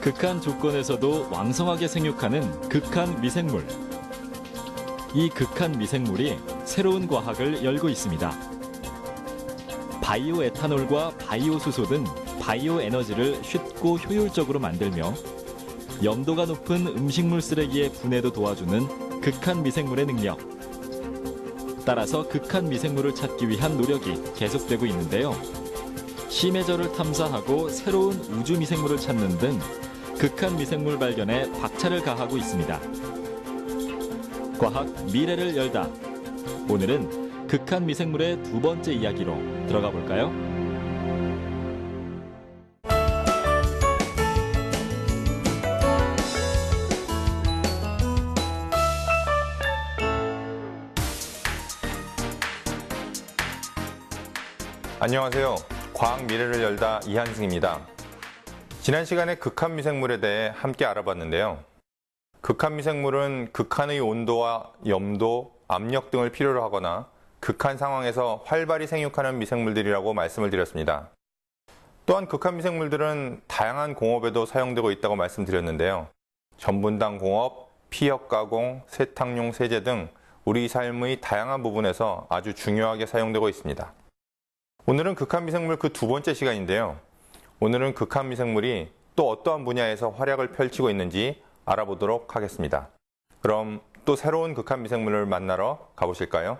극한 조건에서도 왕성하게 생육하는 극한 미생물. 이 극한 미생물이 새로운 과학을 열고 있습니다. 바이오 에탄올과 바이오 수소 등 바이오 에너지를 쉽고 효율적으로 만들며 염도가 높은 음식물 쓰레기의 분해도 도와주는 극한 미생물의 능력. 따라서 극한 미생물을 찾기 위한 노력이 계속되고 있는데요. 심해저를 탐사하고 새로운 우주 미생물을 찾는 등 극한 미생물 발견에 박차를 가하고 있습니다. 과학 미래를 열다. 오늘은 극한 미생물의 두 번째 이야기로 들어가 볼까요? 안녕하세요. 과학 미래를 열다 이한승입니다. 지난 시간에 극한 미생물에 대해 함께 알아봤는데요. 극한 미생물은 극한의 온도와 염도, 압력 등을 필요로 하거나 극한 상황에서 활발히 생육하는 미생물들이라고 말씀을 드렸습니다. 또한 극한 미생물들은 다양한 공업에도 사용되고 있다고 말씀드렸는데요. 전분당 공업, 피혁 가공, 세탁용 세제 등 우리 삶의 다양한 부분에서 아주 중요하게 사용되고 있습니다. 오늘은 극한 미생물 그 두 번째 시간인데요. 오늘은 극한 미생물이 또 어떠한 분야에서 활약을 펼치고 있는지 알아보도록 하겠습니다. 그럼 또 새로운 극한 미생물을 만나러 가보실까요?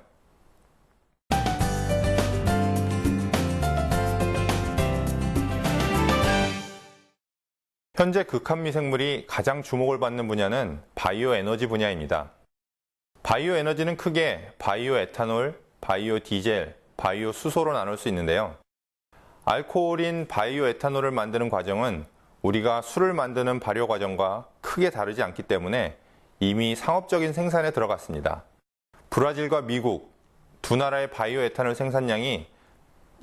현재 극한 미생물이 가장 주목을 받는 분야는 바이오 에너지 분야입니다. 바이오 에너지는 크게 바이오 에탄올, 바이오 디젤, 바이오 수소로 나눌 수 있는데요. 알코올인 바이오 에탄올을 만드는 과정은 우리가 술을 만드는 발효 과정과 크게 다르지 않기 때문에 이미 상업적인 생산에 들어갔습니다. 브라질과 미국 두 나라의 바이오 에탄올 생산량이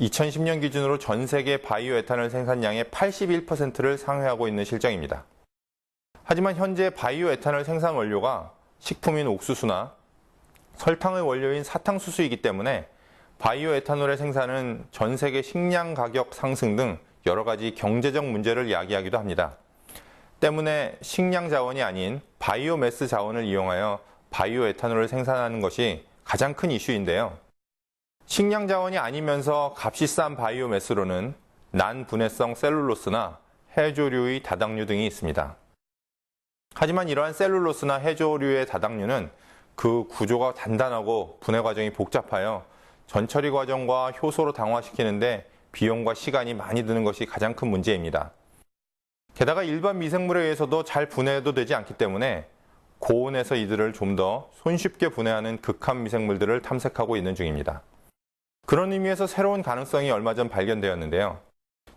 2010년 기준으로 전 세계 바이오 에탄올 생산량의 81%를 상회하고 있는 실정입니다. 하지만 현재 바이오 에탄올 생산 원료가 식품인 옥수수나 설탕의 원료인 사탕수수이기 때문에 바이오 에탄올의 생산은 전 세계 식량 가격 상승 등 여러 가지 경제적 문제를 야기하기도 합니다. 때문에 식량 자원이 아닌 바이오매스 자원을 이용하여 바이오 에탄올을 생산하는 것이 가장 큰 이슈인데요. 식량 자원이 아니면서 값이 싼 바이오매스로는 난분해성 셀룰로스나 해조류의 다당류 등이 있습니다. 하지만 이러한 셀룰로스나 해조류의 다당류는 그 구조가 단단하고 분해 과정이 복잡하여 전처리 과정과 효소로 당화시키는데 비용과 시간이 많이 드는 것이 가장 큰 문제입니다. 게다가 일반 미생물에 의해서도 잘 분해도 되지 않기 때문에 고온에서 이들을 좀 더 손쉽게 분해하는 극한 미생물들을 탐색하고 있는 중입니다. 그런 의미에서 새로운 가능성이 얼마 전 발견되었는데요.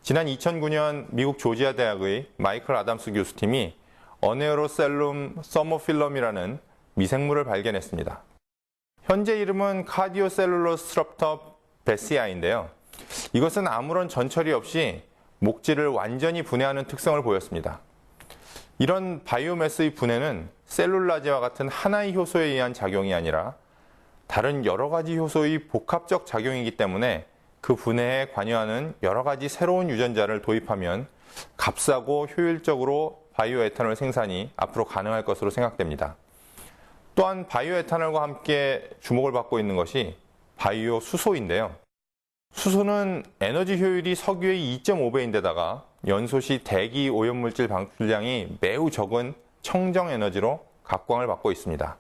지난 2009년 미국 조지아 대학의 마이클 아담스 교수팀이 어네어로셀룸 서머필럼이라는 미생물을 발견했습니다. 현재 이름은 카디오셀룰로스트럽터 베시아인데요. 이것은 아무런 전처리 없이 목질을 완전히 분해하는 특성을 보였습니다. 이런 바이오매스의 분해는 셀룰라제와 같은 하나의 효소에 의한 작용이 아니라 다른 여러 가지 효소의 복합적 작용이기 때문에 그 분해에 관여하는 여러 가지 새로운 유전자를 도입하면 값싸고 효율적으로 바이오 에탄올 생산이 앞으로 가능할 것으로 생각됩니다. 또한 바이오 에탄올과 함께 주목을 받고 있는 것이 바이오 수소인데요. 수소는 에너지 효율이 석유의 2.5배인데다가 연소시 대기 오염물질 방출량이 매우 적은 청정 에너지로 각광을 받고 있습니다.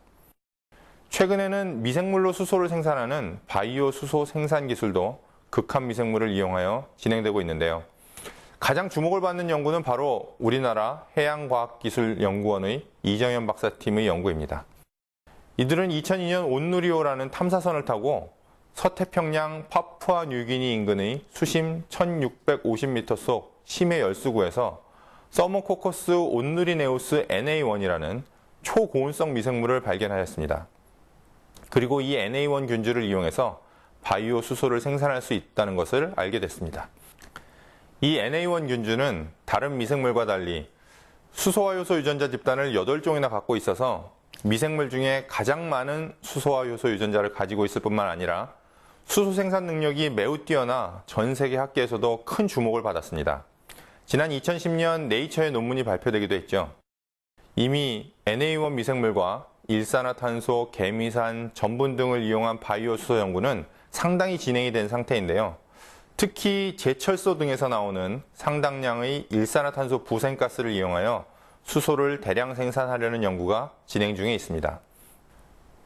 최근에는 미생물로 수소를 생산하는 바이오 수소 생산 기술도 극한 미생물을 이용하여 진행되고 있는데요. 가장 주목을 받는 연구는 바로 우리나라 해양과학기술연구원의 이정현 박사팀의 연구입니다. 이들은 2002년 온누리호라는 탐사선을 타고 서태평양 파푸아 뉴기니 인근의 수심 1650m 속 심해 열수구에서 서모코커스 온누리네우스 NA1이라는 초고온성 미생물을 발견하였습니다. 그리고 이 NA1 균주를 이용해서 바이오 수소를 생산할 수 있다는 것을 알게 됐습니다. 이 NA1 균주는 다른 미생물과 달리 수소화 요소 유전자 집단을 8종이나 갖고 있어서 미생물 중에 가장 많은 수소화 요소 유전자를 가지고 있을 뿐만 아니라 수소 생산 능력이 매우 뛰어나 전 세계 학계에서도 큰 주목을 받았습니다. 지난 2010년 네이처의 논문이 발표되기도 했죠. 이미 NA1 미생물과 일산화탄소, 개미산, 전분 등을 이용한 바이오 수소 연구는 상당히 진행이 된 상태인데요. 특히 제철소 등에서 나오는 상당량의 일산화탄소 부생가스를 이용하여 수소를 대량 생산하려는 연구가 진행 중에 있습니다.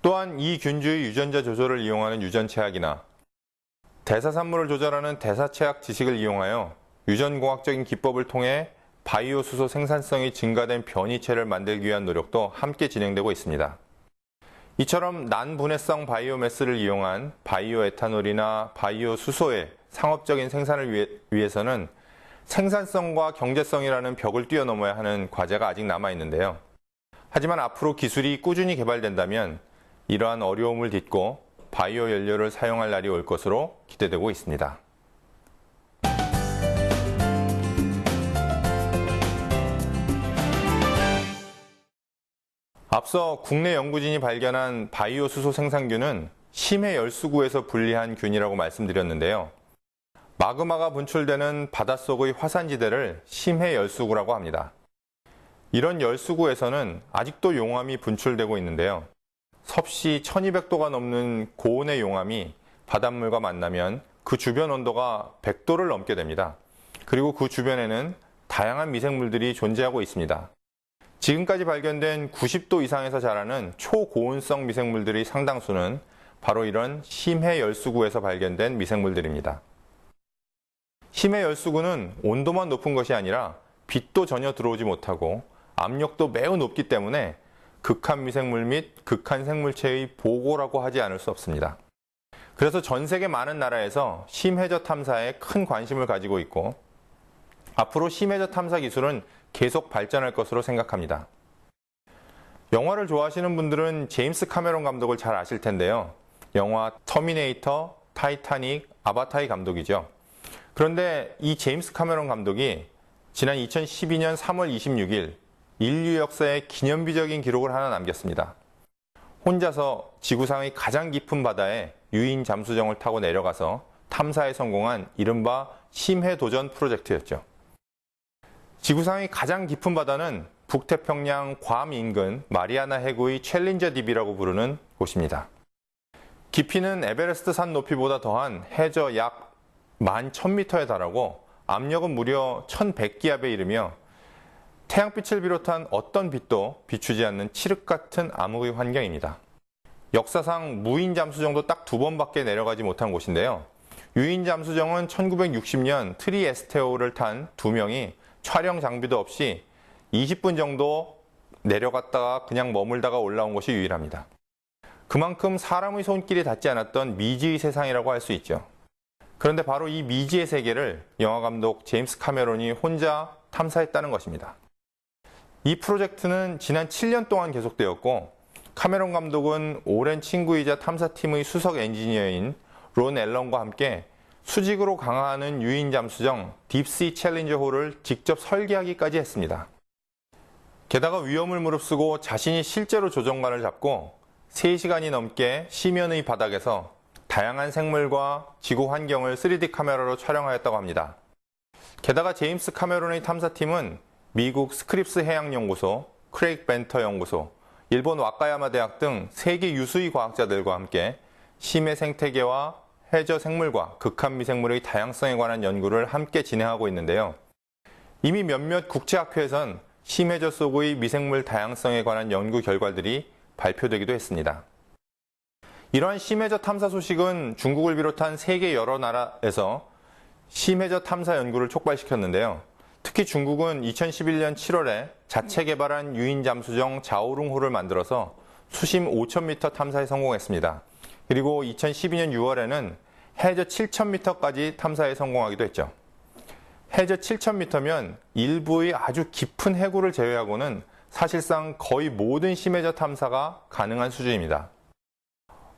또한 이 균주의 유전자 조절을 이용하는 유전체학이나 대사산물을 조절하는 대사체학 지식을 이용하여 유전공학적인 기법을 통해 바이오 수소 생산성이 증가된 변이체를 만들기 위한 노력도 함께 진행되고 있습니다. 이처럼 난분해성 바이오매스를 이용한 바이오 에탄올이나 바이오 수소의 상업적인 생산을 위해서는 생산성과 경제성이라는 벽을 뛰어넘어야 하는 과제가 아직 남아있는데요. 하지만 앞으로 기술이 꾸준히 개발된다면 이러한 어려움을 딛고 바이오 연료를 사용할 날이 올 것으로 기대되고 있습니다. 앞서 국내 연구진이 발견한 바이오 수소 생산균은 심해 열수구에서 분리한 균이라고 말씀드렸는데요. 마그마가 분출되는 바닷속의 화산지대를 심해 열수구라고 합니다. 이런 열수구에서는 아직도 용암이 분출되고 있는데요. 섭씨 1200도가 넘는 고온의 용암이 바닷물과 만나면 그 주변 온도가 100도를 넘게 됩니다. 그리고 그 주변에는 다양한 미생물들이 존재하고 있습니다. 지금까지 발견된 90도 이상에서 자라는 초고온성 미생물들의 상당수는 바로 이런 심해 열수구에서 발견된 미생물들입니다. 심해 열수구는 온도만 높은 것이 아니라 빛도 전혀 들어오지 못하고 압력도 매우 높기 때문에 극한 미생물 및 극한 생물체의 보고라고 하지 않을 수 없습니다. 그래서 전 세계 많은 나라에서 심해저 탐사에 큰 관심을 가지고 있고 앞으로 심해저 탐사 기술은 계속 발전할 것으로 생각합니다. 영화를 좋아하시는 분들은 제임스 카메론 감독을 잘 아실 텐데요. 영화 터미네이터, 타이타닉, 아바타의 감독이죠. 그런데 이 제임스 카메론 감독이 지난 2012년 3월 26일 인류 역사에 기념비적인 기록을 하나 남겼습니다. 혼자서 지구상의 가장 깊은 바다에 유인 잠수정을 타고 내려가서 탐사에 성공한 이른바 심해도전 프로젝트였죠. 지구상의 가장 깊은 바다는 북태평양 괌 인근 마리아나 해구의 챌린저 딥이라고 부르는 곳입니다. 깊이는 에베레스트 산 높이보다 더한 해저 약 11,000m에 달하고 압력은 무려 1100기압에 이르며 태양빛을 비롯한 어떤 빛도 비추지 않는 칠흑 같은 암흑의 환경입니다. 역사상 무인 잠수정도 딱 2번밖에 내려가지 못한 곳인데요. 유인 잠수정은 1960년 트리에스테오를 탄 2명이 촬영 장비도 없이 20분 정도 내려갔다가 그냥 머물다가 올라온 것이 유일합니다. 그만큼 사람의 손길이 닿지 않았던 미지의 세상이라고 할 수 있죠. 그런데 바로 이 미지의 세계를 영화감독 제임스 카메론이 혼자 탐사했다는 것입니다. 이 프로젝트는 지난 7년 동안 계속되었고 카메론 감독은 오랜 친구이자 탐사팀의 수석 엔지니어인 론 앨런과 함께 수직으로 강화하는 유인 잠수정 딥시 챌린저 홀을 직접 설계하기까지 했습니다. 게다가 위험을 무릅쓰고 자신이 실제로 조정관을 잡고 3시간이 넘게 심연의 바닥에서 다양한 생물과 지구 환경을 3D 카메라로 촬영하였다고 합니다. 게다가 제임스 카메론의 탐사팀은 미국 스크립스 해양연구소, 크레이크 벤터 연구소, 일본 와카야마 대학 등 세계 유수의 과학자들과 함께 심해 생태계와 해저 생물과 극한 미생물의 다양성에 관한 연구를 함께 진행하고 있는데요. 이미 몇몇 국제학회에선 심해저 속의 미생물 다양성에 관한 연구 결과들이 발표되기도 했습니다. 이러한 심해저 탐사 소식은 중국을 비롯한 세계 여러 나라에서 심해저 탐사 연구를 촉발시켰는데요. 특히 중국은 2011년 7월에 자체 개발한 유인 잠수정 자오룽호를 만들어서 수심 5,000m 탐사에 성공했습니다. 그리고 2012년 6월에는 해저 7,000m까지 탐사에 성공하기도 했죠. 해저 7,000m면 일부의 아주 깊은 해구를 제외하고는 사실상 거의 모든 심해저 탐사가 가능한 수준입니다.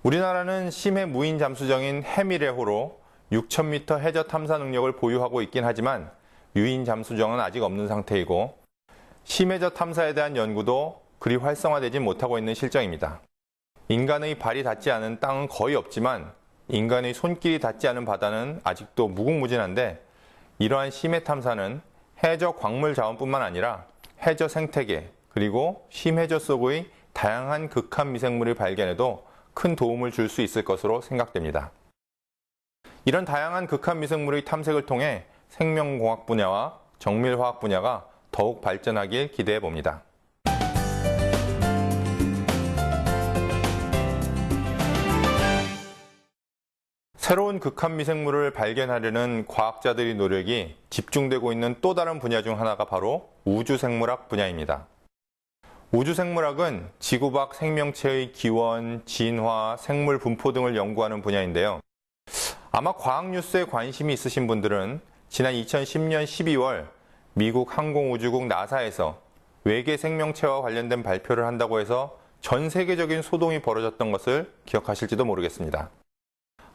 우리나라는 심해 무인 잠수정인 해미래호로 6,000m 해저 탐사 능력을 보유하고 있긴 하지만 유인 잠수정은 아직 없는 상태이고 심해저 탐사에 대한 연구도 그리 활성화되지 못하고 있는 실정입니다. 인간의 발이 닿지 않은 땅은 거의 없지만 인간의 손길이 닿지 않은 바다는 아직도 무궁무진한데 이러한 심해 탐사는 해저 광물 자원뿐만 아니라 해저 생태계 그리고 심해저 속의 다양한 극한 미생물을 발견해도 큰 도움을 줄 수 있을 것으로 생각됩니다. 이런 다양한 극한 미생물의 탐색을 통해 생명공학 분야와 정밀화학 분야가 더욱 발전하길 기대해 봅니다. 새로운 극한 미생물을 발견하려는 과학자들의 노력이 집중되고 있는 또 다른 분야 중 하나가 바로 우주생물학 분야입니다. 우주생물학은 지구 밖 생명체의 기원, 진화, 생물 분포 등을 연구하는 분야인데요. 아마 과학 뉴스에 관심이 있으신 분들은 지난 2010년 12월 미국 항공우주국 나사에서 외계 생명체와 관련된 발표를 한다고 해서 전 세계적인 소동이 벌어졌던 것을 기억하실지도 모르겠습니다.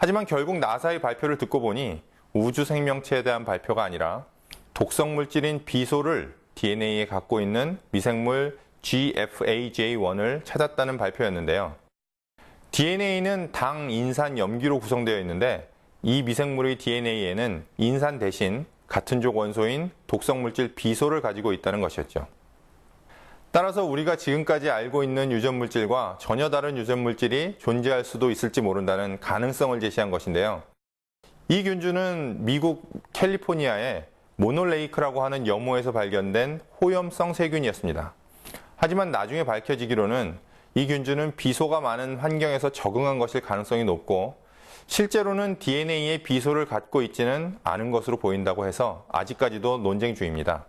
하지만 결국 나사의 발표를 듣고 보니 우주 생명체에 대한 발표가 아니라 독성 물질인 비소를 DNA에 갖고 있는 미생물 GFAJ1을 찾았다는 발표였는데요. DNA는 당, 인산, 염기로 구성되어 있는데 이 미생물의 DNA에는 인산 대신 같은 족 원소인 독성 물질 비소를 가지고 있다는 것이었죠. 따라서 우리가 지금까지 알고 있는 유전 물질과 전혀 다른 유전 물질이 존재할 수도 있을지 모른다는 가능성을 제시한 것인데요. 이 균주는 미국 캘리포니아의 모놀레이크라고 하는 염호에서 발견된 호염성 세균이었습니다. 하지만 나중에 밝혀지기로는 이 균주는 비소가 많은 환경에서 적응한 것일 가능성이 높고 실제로는 DNA에 비소를 갖고 있지는 않은 것으로 보인다고 해서 아직까지도 논쟁 중입니다.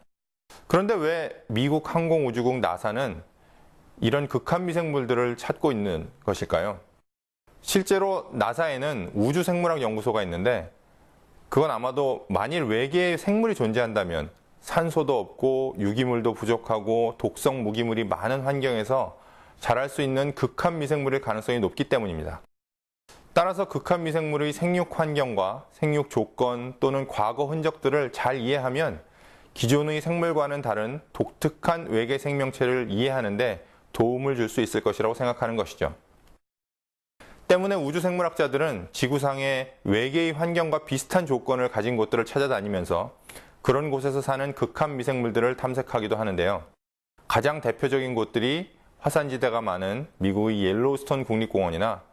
그런데 왜 미국 항공우주국 나사는 이런 극한 미생물들을 찾고 있는 것일까요? 실제로 나사에는 우주생물학 연구소가 있는데 그건 아마도 만일 외계에 생물이 존재한다면 산소도 없고 유기물도 부족하고 독성 무기물이 많은 환경에서 자랄 수 있는 극한 미생물일 가능성이 높기 때문입니다. 따라서 극한 미생물의 생육 환경과 생육 조건 또는 과거 흔적들을 잘 이해하면 기존의 생물과는 다른 독특한 외계 생명체를 이해하는데 도움을 줄 수 있을 것이라고 생각하는 것이죠. 때문에 우주생물학자들은 지구상의 외계의 환경과 비슷한 조건을 가진 곳들을 찾아다니면서 그런 곳에서 사는 극한 미생물들을 탐색하기도 하는데요. 가장 대표적인 곳들이 화산지대가 많은 미국의 옐로우스톤 국립공원이나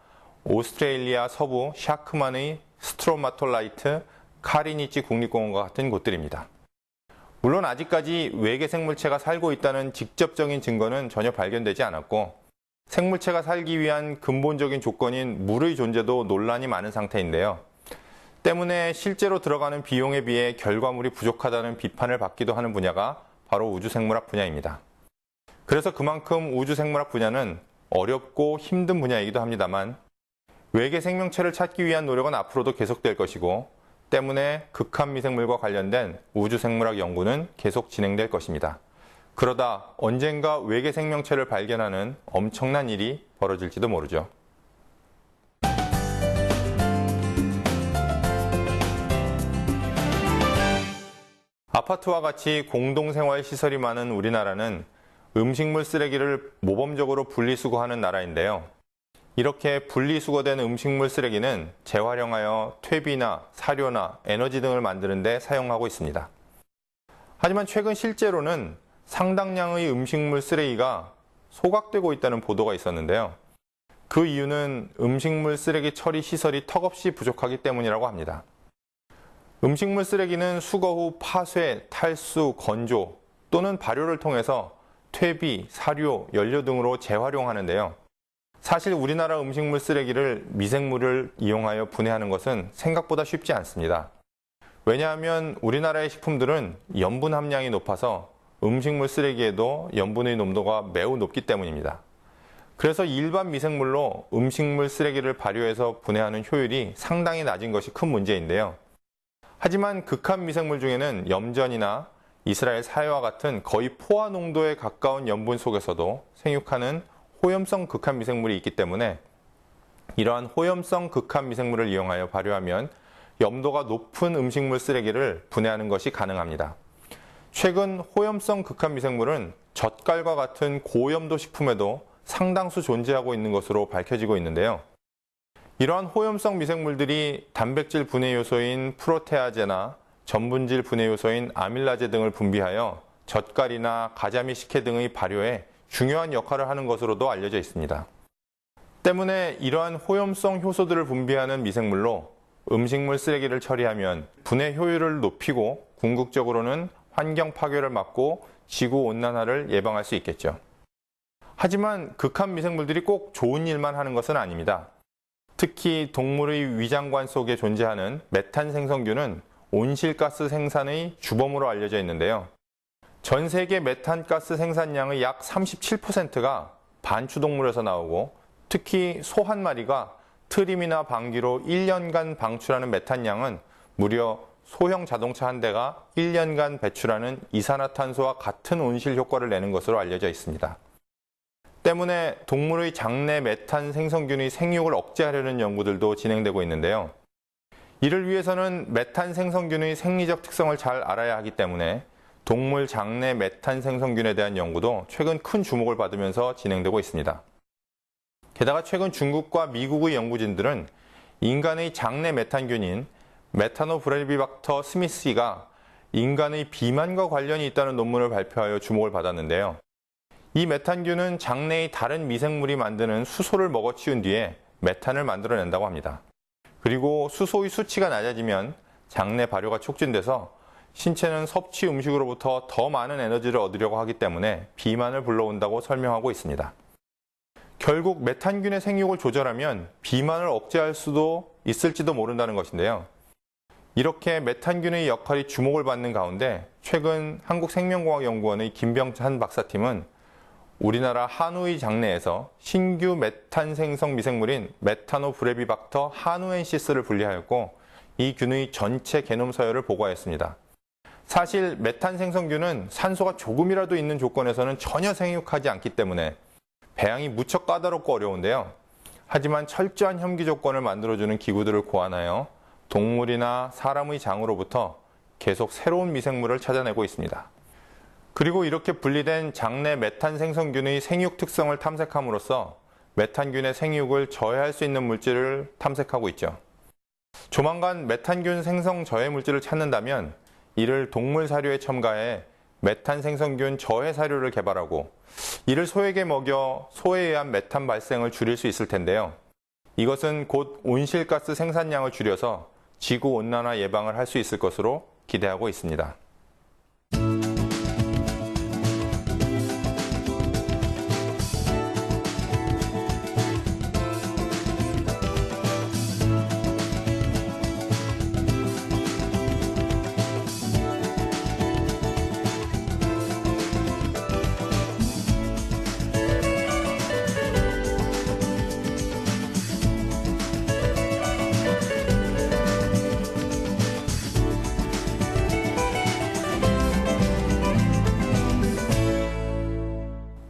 오스트레일리아 서부 샤크만의 스트로마톨라이트 카리니치 국립공원과 같은 곳들입니다. 물론 아직까지 외계 생물체가 살고 있다는 직접적인 증거는 전혀 발견되지 않았고 생물체가 살기 위한 근본적인 조건인 물의 존재도 논란이 많은 상태인데요. 때문에 실제로 들어가는 비용에 비해 결과물이 부족하다는 비판을 받기도 하는 분야가 바로 우주생물학 분야입니다. 그래서 그만큼 우주생물학 분야는 어렵고 힘든 분야이기도 합니다만 외계 생명체를 찾기 위한 노력은 앞으로도 계속될 것이고 때문에 극한 미생물과 관련된 우주생물학 연구는 계속 진행될 것입니다. 그러다 언젠가 외계 생명체를 발견하는 엄청난 일이 벌어질지도 모르죠. 아파트와 같이 공동생활 시설이 많은 우리나라는 음식물 쓰레기를 모범적으로 분리수거하는 나라인데요. 이렇게 분리수거된 음식물 쓰레기는 재활용하여 퇴비나 사료나 에너지 등을 만드는 데 사용하고 있습니다. 하지만 최근 실제로는 상당량의 음식물 쓰레기가 소각되고 있다는 보도가 있었는데요. 그 이유는 음식물 쓰레기 처리 시설이 턱없이 부족하기 때문이라고 합니다. 음식물 쓰레기는 수거 후 파쇄, 탈수, 건조 또는 발효를 통해서 퇴비, 사료, 연료 등으로 재활용하는데요. 사실 우리나라 음식물 쓰레기를 미생물을 이용하여 분해하는 것은 생각보다 쉽지 않습니다. 왜냐하면 우리나라의 식품들은 염분 함량이 높아서 음식물 쓰레기에도 염분의 농도가 매우 높기 때문입니다. 그래서 일반 미생물로 음식물 쓰레기를 발효해서 분해하는 효율이 상당히 낮은 것이 큰 문제인데요. 하지만 극한 미생물 중에는 염전이나 이스라엘 사회와 같은 거의 포화 농도에 가까운 염분 속에서도 생육하는 호염성 극한 미생물이 있기 때문에 이러한 호염성 극한 미생물을 이용하여 발효하면 염도가 높은 음식물 쓰레기를 분해하는 것이 가능합니다. 최근 호염성 극한 미생물은 젓갈과 같은 고염도 식품에도 상당수 존재하고 있는 것으로 밝혀지고 있는데요. 이러한 호염성 미생물들이 단백질 분해 요소인 프로테아제나 전분질 분해 요소인 아밀라제 등을 분비하여 젓갈이나 가자미 식혜 등의 발효에 중요한 역할을 하는 것으로도 알려져 있습니다. 때문에 이러한 호염성 효소들을 분비하는 미생물로 음식물 쓰레기를 처리하면 분해 효율을 높이고 궁극적으로는 환경 파괴를 막고 지구 온난화를 예방할 수 있겠죠. 하지만 극한 미생물들이 꼭 좋은 일만 하는 것은 아닙니다. 특히 동물의 위장관 속에 존재하는 메탄 생성균은 온실가스 생산의 주범으로 알려져 있는데요. 전 세계 메탄가스 생산량의 약 37%가 반추동물에서 나오고 특히 소 한 마리가 트림이나 방귀로 1년간 방출하는 메탄량은 무려 소형 자동차 한 대가 1년간 배출하는 이산화탄소와 같은 온실 효과를 내는 것으로 알려져 있습니다. 때문에 동물의 장내 메탄 생성균의 생육을 억제하려는 연구들도 진행되고 있는데요. 이를 위해서는 메탄 생성균의 생리적 특성을 잘 알아야 하기 때문에 동물 장내 메탄 생성균에 대한 연구도 최근 큰 주목을 받으면서 진행되고 있습니다. 게다가 최근 중국과 미국의 연구진들은 인간의 장내 메탄균인 메타노브레비박터 스미시가 인간의 비만과 관련이 있다는 논문을 발표하여 주목을 받았는데요. 이 메탄균은 장내의 다른 미생물이 만드는 수소를 먹어치운 뒤에 메탄을 만들어낸다고 합니다. 그리고 수소의 수치가 낮아지면 장내 발효가 촉진돼서 신체는 섭취 음식으로부터 더 많은 에너지를 얻으려고 하기 때문에 비만을 불러온다고 설명하고 있습니다. 결국 메탄균의 생육을 조절하면 비만을 억제할 수도 있을지도 모른다는 것인데요. 이렇게 메탄균의 역할이 주목을 받는 가운데 최근 한국생명공학연구원의 김병찬 박사팀은 우리나라 한우의 장내에서 신규 메탄 생성 미생물인 메타노브레비박터 한우엔시스를 분리하였고 이 균의 전체 게놈 서열을 보고하였습니다. 사실 메탄 생성균은 산소가 조금이라도 있는 조건에서는 전혀 생육하지 않기 때문에 배양이 무척 까다롭고 어려운데요. 하지만 철저한 혐기 조건을 만들어주는 기구들을 고안하여 동물이나 사람의 장으로부터 계속 새로운 미생물을 찾아내고 있습니다. 그리고 이렇게 분리된 장내 메탄 생성균의 생육 특성을 탐색함으로써 메탄균의 생육을 저해할 수 있는 물질을 탐색하고 있죠. 조만간 메탄균 생성 저해 물질을 찾는다면 이를 동물 사료에 첨가해 메탄 생성균 저해 사료를 개발하고 이를 소에게 먹여 소에 의한 메탄 발생을 줄일 수 있을 텐데요. 이것은 곧 온실가스 생산량을 줄여서 지구 온난화 예방을 할 수 있을 것으로 기대하고 있습니다.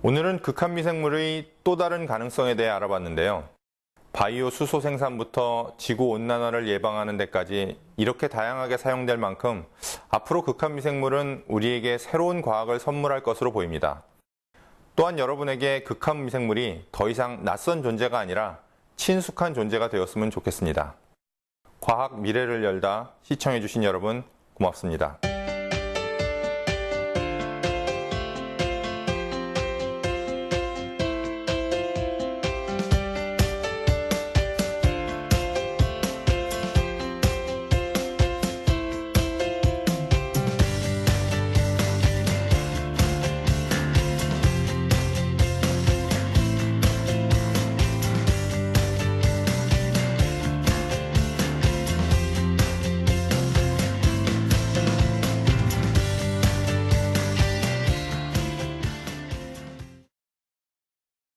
오늘은 극한 미생물의 또 다른 가능성에 대해 알아봤는데요. 바이오 수소 생산부터 지구 온난화를 예방하는 데까지 이렇게 다양하게 사용될 만큼 앞으로 극한 미생물은 우리에게 새로운 과학을 선물할 것으로 보입니다. 또한 여러분에게 극한 미생물이 더 이상 낯선 존재가 아니라 친숙한 존재가 되었으면 좋겠습니다. 과학 미래를 열다 시청해주신 여러분 고맙습니다.